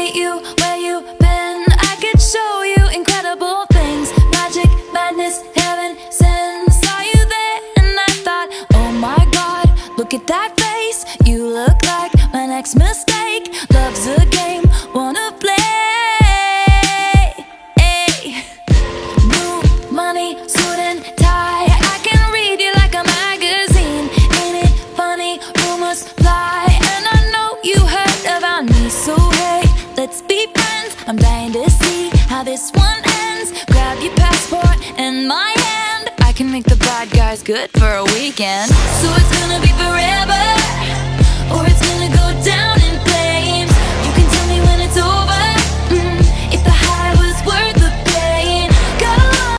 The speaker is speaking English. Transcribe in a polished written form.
meet you where you been. I could show you incredible things. Magic, madness, heaven, sin. Saw you there and I thought, oh my God, look at that face. You look like my next mistake. Love's a game, wanna play. New money, suit and tie. I can read you like a magazine. Ain't it funny? Rumors fly, and I know you heard about me. So hey, let's be friends. I'm dying to see how this one ends. Grab your passport and my hand. I can make the bad guys good for a weekend. So it's gonna be forever, or it's gonna go down